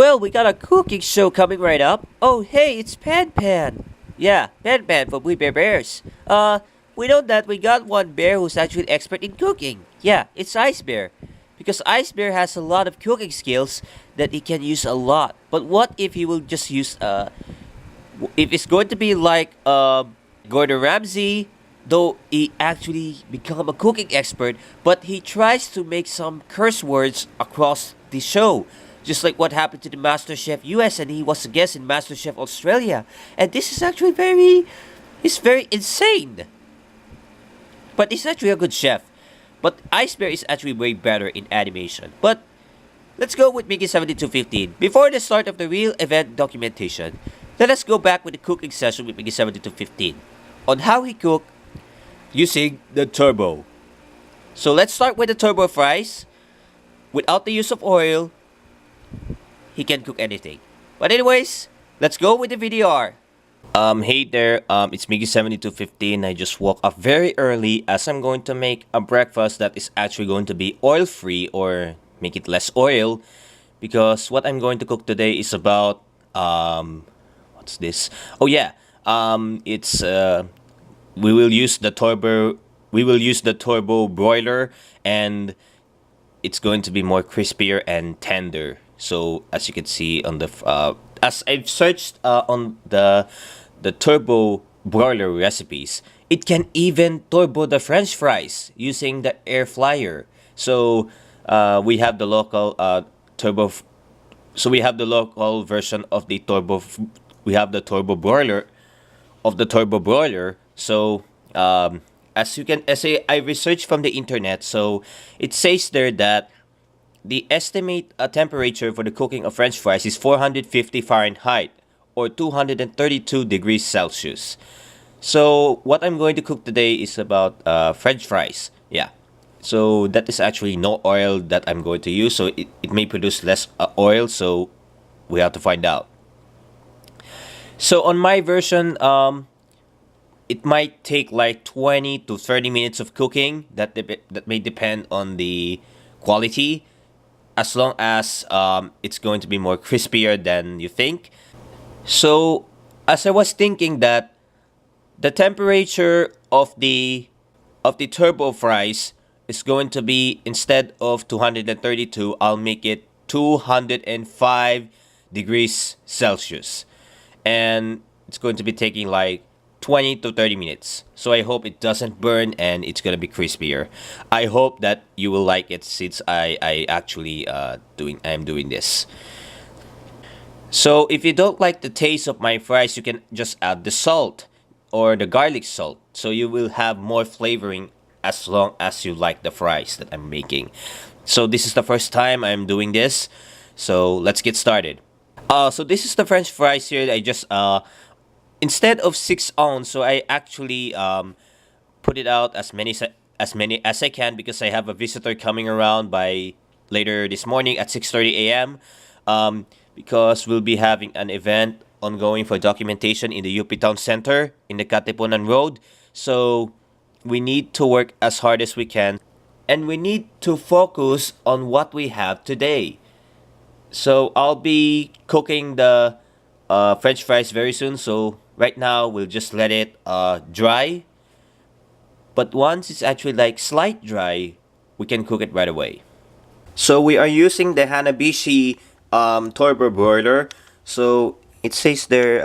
Well, we got a cooking show coming right up. Oh, hey, it's Pan Pan. Yeah, Pan Pan from We Bear Bears. We know that we got one bear who's actually expert in cooking. Yeah, it's Ice Bear. Because Ice Bear has a lot of cooking skills that he can use a lot. But what if he will just use, if it's going to be like, Gordon Ramsay, though he actually become a cooking expert, but he tries to make some curse words across the show. Just like what happened to the MasterChef US and he was a guest in MasterChef Australia. And this is actually it's very insane. But he's actually a good chef. But Ice Bear is actually way better in animation. But let's go with Mickey 7215. Before the start of the real event documentation, let us go back with the cooking session with Mickey 7215 on how he cooked using the turbo. So let's start with the turbo fries. Without the use of oil, he can cook anything. But anyways, let's go with the VDR. Hey there, it's Miggy7215. I just woke up very early as I'm going to make a breakfast that is actually going to be oil free or make it less oil. Because what I'm going to cook today is about, what's this? Oh yeah, it's, we will use the turbo broiler, and it's going to be more crispier and tender. So as you can see on the as I've searched on the turbo broiler recipes, it can even turbo the French fries using the air fryer. So we have the local turbo. So we have the local version of the turbo. We have the turbo broiler of the turbo broiler. So I researched from the internet. So it says there that the estimate temperature for the cooking of French fries is 450 Fahrenheit or 232 degrees Celsius. So what I'm going to cook today is about French fries. Yeah. So that is actually no oil that I'm going to use. So it may produce less oil. So we have to find out. So on my version, it might take like 20 to 30 minutes of cooking. That may depend on the quality, as long as it's going to be more crispier than you think. So as I was thinking that the temperature of the turbo fries is going to be, instead of 232, I'll make it 205 degrees Celsius, and it's going to be taking like 20 to 30 minutes. So I hope it doesn't burn and it's gonna be crispier. I hope that you will like it, since I actually I'm doing this. So if you don't like the taste of my fries, you can just add the salt or the garlic salt. So you will have more flavoring as long as you like the fries that I'm making. So this is the first time I'm doing this. So let's get started. So this is the French fries here. I just instead of 6 ounce, so I actually put it out as many as I can, because I have a visitor coming around by later this morning at 6:30 a.m. Because we'll be having an event ongoing for documentation in the UP Town Center in the Katipunan Road. So we need to work as hard as we can, and we need to focus on what we have today. So I'll be cooking the French fries very soon. So right now we'll just let it dry. But once it's actually like slight dry, we can cook it right away. So we are using the Hanabishi turbo broiler. So it says there,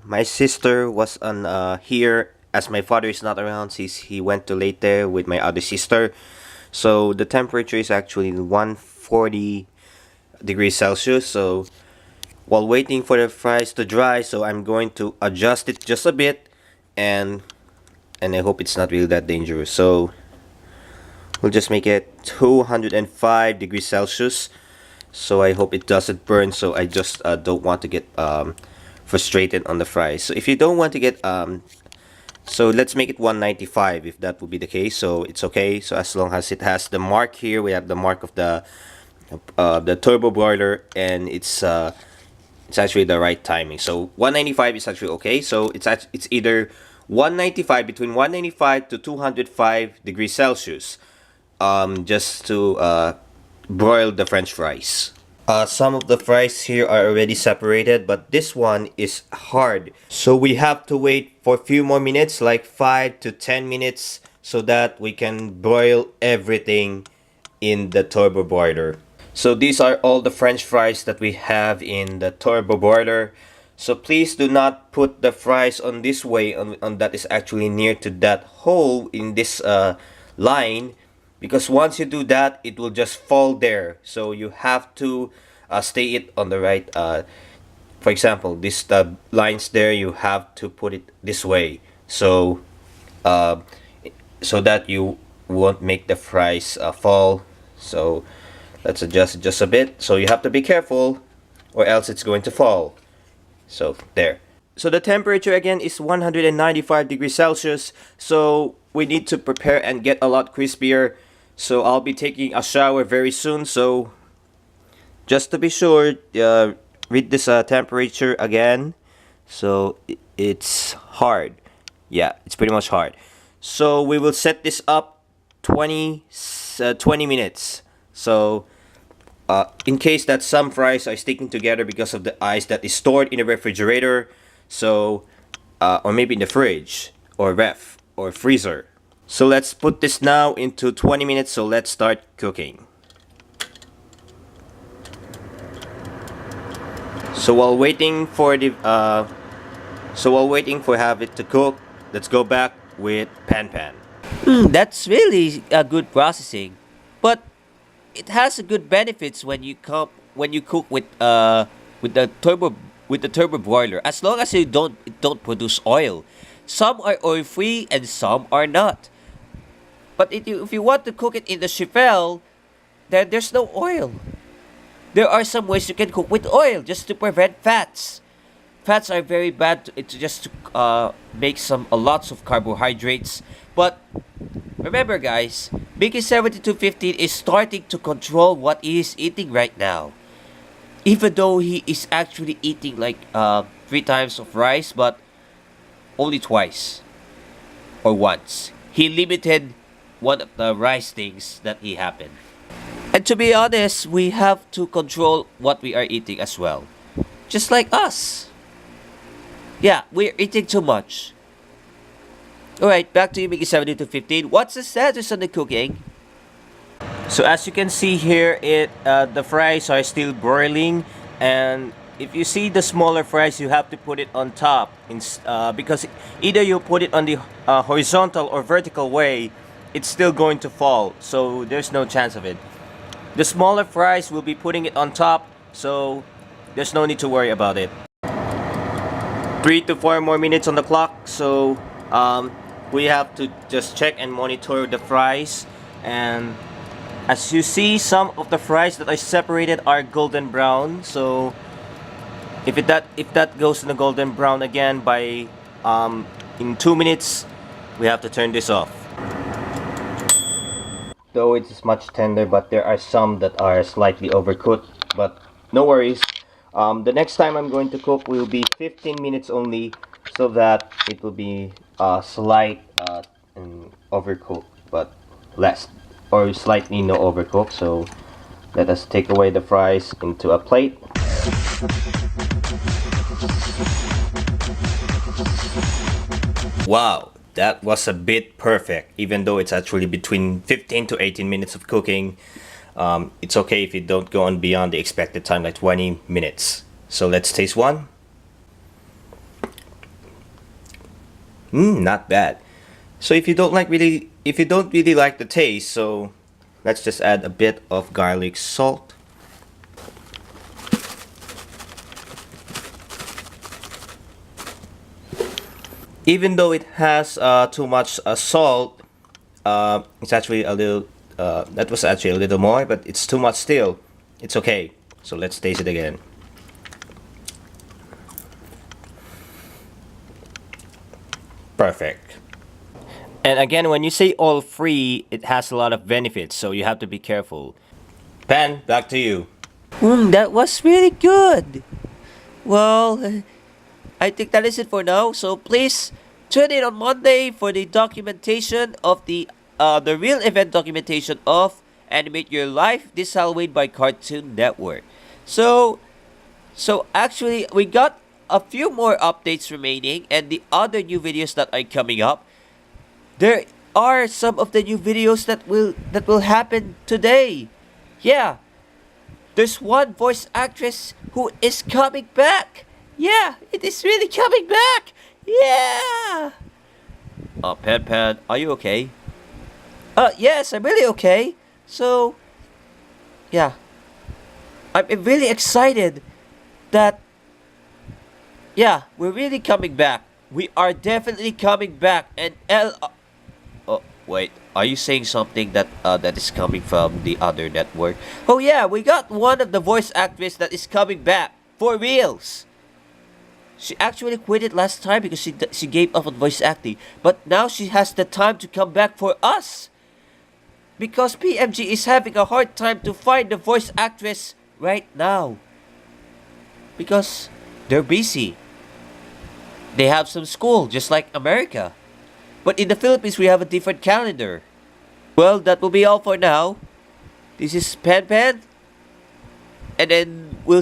my sister was on here, as my father is not around since he went to late there with my other sister. So the temperature is actually 140 degrees Celsius. So while waiting for the fries to dry, so I'm going to adjust it just a bit, and I hope it's not really that dangerous. So we'll just make it 205 degrees Celsius. So I hope it doesn't burn. So I just don't want to get frustrated on the fries. So if you don't want to get so let's make it 195 if that would be the case. So it's okay. So as long as it has the mark here, we have the mark of the turbo broiler, and it's actually the right timing. So 195 is actually okay. So it's either 195, between 195 to 205 degrees Celsius, just to broil the French fries. Some of the fries here are already separated, but this one is hard. So we have to wait for a few more minutes, like 5 to 10 minutes, so that we can broil everything in the turbo boiler. So these are all the French fries that we have in the turbo boiler. So please do not put the fries on this way, on that is actually near to that hole in this line, because once you do that, it will just fall there. So you have to stay it on the right. For example, this lines there, you have to put it this way. So uh, so that you won't make the fries fall. So let's adjust it just a bit. So you have to be careful, or else it's going to fall. So there. So the temperature again is 195 degrees Celsius. So we need to prepare and get a lot crispier. So I'll be taking a shower very soon. So just to be sure, read this temperature again. So it's hard. Yeah, it's pretty much hard. So we will set this up 20 minutes. So in case that some fries are sticking together because of the ice that is stored in the refrigerator, so or maybe in the fridge or ref or freezer. So let's put this now into 20 minutes. So let's start cooking. So while waiting for have it to cook, let's go back with pan. That's really a good processing, but it has a good benefits when you cook with the turbo broiler. As long as you don't produce oil, some are oil free and some are not. But if you want to cook it in the chifel, then there's no oil. There are some ways you can cook with oil just to prevent fats. Fats are very bad. It's just to make lots of carbohydrates. But remember, guys, Mickey 7215 is starting to control what he is eating right now. Even though he is actually eating like 3 times of rice, but only twice or once. He limited one of the rice things that he happened. And to be honest, we have to control what we are eating as well. Just like us. Yeah, we're eating too much. Alright, back to you, Mickey 7215. What's the status on the cooking? So as you can see here, the fries are still broiling, and if you see the smaller fries, you have to put it on top, because either you put it on the horizontal or vertical way, it's still going to fall. So there's no chance of it. The smaller fries will be putting it on top, so there's no need to worry about it. 3 to 4 more minutes on the clock, so we have to just check and monitor the fries. And as you see, some of the fries that are separated are golden brown. So if that goes in the golden brown again by in 2 minutes, we have to turn this off. Though it's much tender, but there are some that are slightly overcooked, but no worries. The next time I'm going to cook will be 15 minutes only, so that it will be slight and overcooked, but less, or slightly no overcooked. So let us take away the fries into a plate. Wow, that was a bit perfect, even though it's actually between 15 to 18 minutes of cooking. It's okay if you don't go on beyond the expected time, like 20 minutes. So let's taste one. Not bad. So if you don't really like the taste, so let's just add a bit of garlic salt. Even though it has too much salt, it's actually a little. That was actually a little more, but it's too much still. It's okay. So let's taste it again. Perfect. And again, when you say oil free, it has a lot of benefits, so you have to be careful. Pan, back to you. That was really good. Well, I think that is it for now. So please tune in on Monday for the documentation of the real event documentation of Animate Your Life this Halloween by Cartoon Network. So, actually, we got a few more updates remaining, and the other new videos that are coming up. There are some of the new videos that will happen today. Yeah, there's one voice actress who is coming back. Yeah, it is really coming back. Yeah. Pan, are you okay? Yes, I'm really okay. So, yeah, I'm really excited that, yeah, we're really coming back. We are definitely coming back. And oh, wait, are you saying something that is coming from the other network? Oh yeah, we got one of the voice actress that is coming back for reals. She actually quit it last time because she gave up on voice acting, but now she has the time to come back for us. Because PMG is having a hard time to find the voice actress right now. Because they're busy. They have some school, just like America. But in the Philippines, we have a different calendar. Well, that will be all for now. This is Pan, and then we'll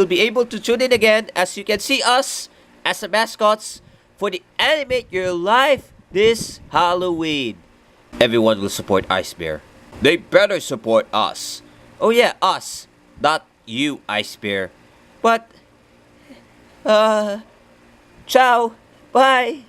be able to tune in again, as you can see us as the mascots for the Animate Your Life this Halloween. Everyone will support Ice Bear. They better support us. Oh yeah, us, not you, Ice Bear. But ciao, bye.